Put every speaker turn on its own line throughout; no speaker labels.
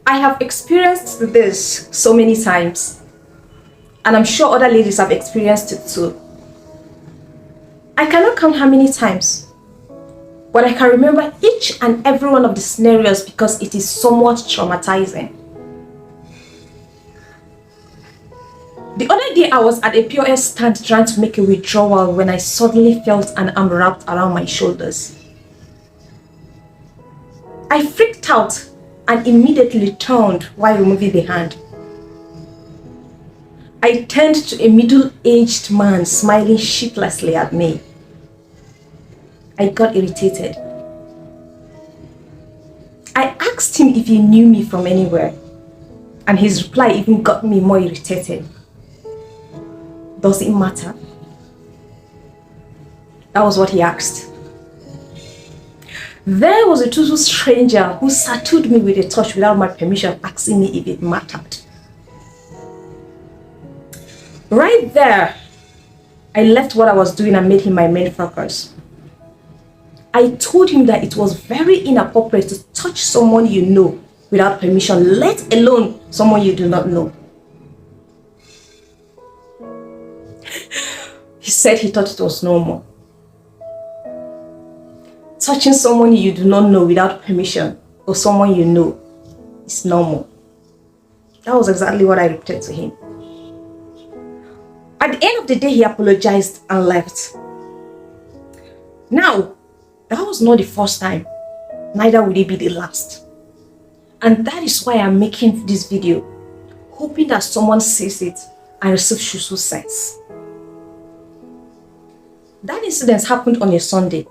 I have experienced this so many times, and I'm sure other ladies have experienced it too. I cannot count how many times, but I can remember each and every one of the scenarios because it is somewhat traumatizing. The other day I was at a POS stand trying to make a withdrawal when I suddenly felt an arm wrapped around my shoulders. I freaked out and immediately turned while removing the hand. I turned to a middle-aged man smiling sheepishly at me. I got irritated. I asked him if he knew me from anywhere, and his reply even got me more irritated. Does it matter? That was what he asked. There was a total stranger who tattooed me with a touch without my permission, asking me if it mattered. Right there, I left what I was doing and made him my main focus. I told him that it was very inappropriate to touch someone you know without permission, let alone someone you do not know. He said he thought it was normal. Touching someone you do not know without permission or someone you know is normal. That was exactly what I repeated to him. At the end of the day, he apologized and left. Now, that was not the first time, neither would it be the last. And that is why I'm making this video, hoping that someone sees it and receives useful sense. That incident happened on a Sunday.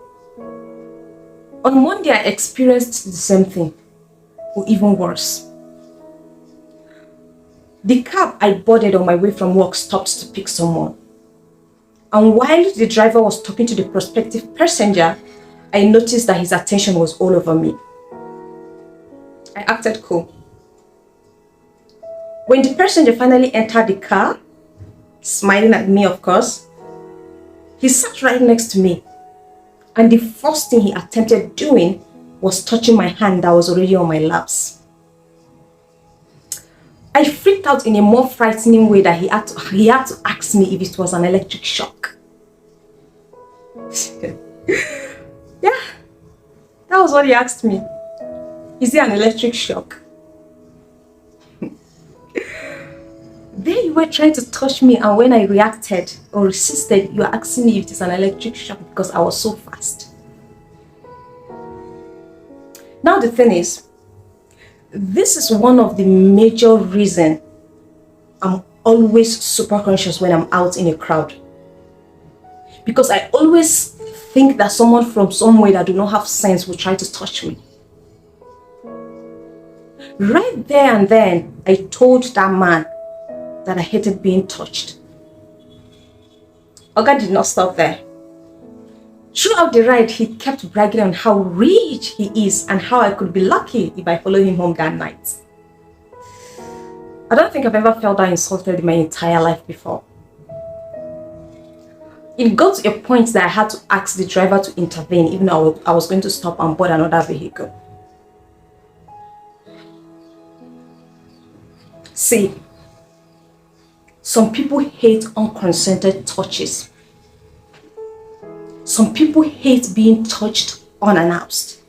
On Monday, I experienced the same thing, or even worse. The cab I boarded on my way from work stopped to pick someone. And while the driver was talking to the prospective passenger, I noticed that his attention was all over me. I acted cool. When the passenger finally entered the car, smiling at me of course, he sat right next to me. And the first thing he attempted doing was touching my hand that was already on my laps. I freaked out in a more frightening way that he had to ask me if it was an electric shock. Yeah, that was what he asked me. Is it an electric shock? There you were trying to touch me, and when I reacted or resisted, you were asking me if it is an electric shock because I was so fast. Now the thing is, this is one of the major reasons I'm always super conscious when I'm out in a crowd. Because I always think that someone from somewhere that do not have sense will try to touch me. Right there and then, I told that man that I hated being touched. Oga did not stop there. Throughout the ride, he kept bragging on how rich he is and how I could be lucky if I followed him home that night. I don't think I've ever felt that insulted in my entire life before. It got to a point that I had to ask the driver to intervene even though I was going to stop and board another vehicle. See, some people hate unconsented touches. Some people hate being touched unannounced.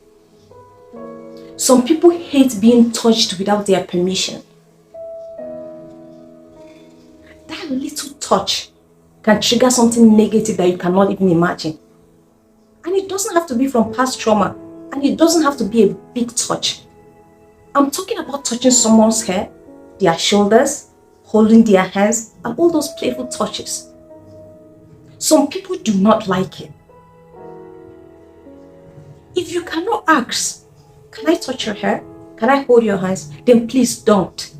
Some people hate being touched without their permission. That little touch can trigger something negative that you cannot even imagine. And it doesn't have to be from past trauma, and it doesn't have to be a big touch. I'm talking about touching someone's hair, their shoulders, holding their hands, and all those playful touches. Some people do not like it. If you cannot ask, can I touch your hair? Can I hold your hands? Then please don't.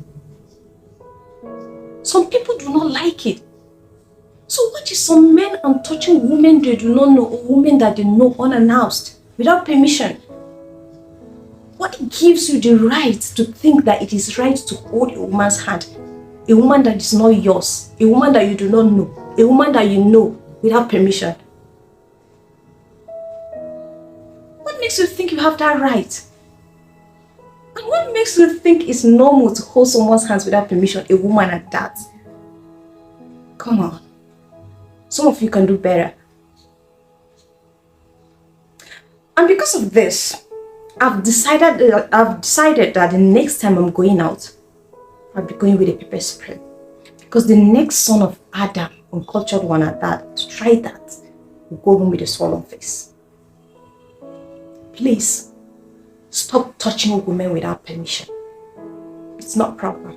Some people do not like it. So what is some men and touching women they do not know, or women that they know unannounced, without permission? What gives you the right to think that it is right to hold a woman's hand? A woman that is not yours, a woman that you do not know, a woman that you know without permission. What makes you think you have that right? And what makes you think it's normal to hold someone's hands without permission, a woman at that? Come on. Some of you can do better. And because of this, I've decided that the next time I'm going out, I'll be going with a pepper spray. Because the next son of Adam, uncultured one at that, to try that, will go home with a swollen face. Please, stop touching women without permission. It's not proper.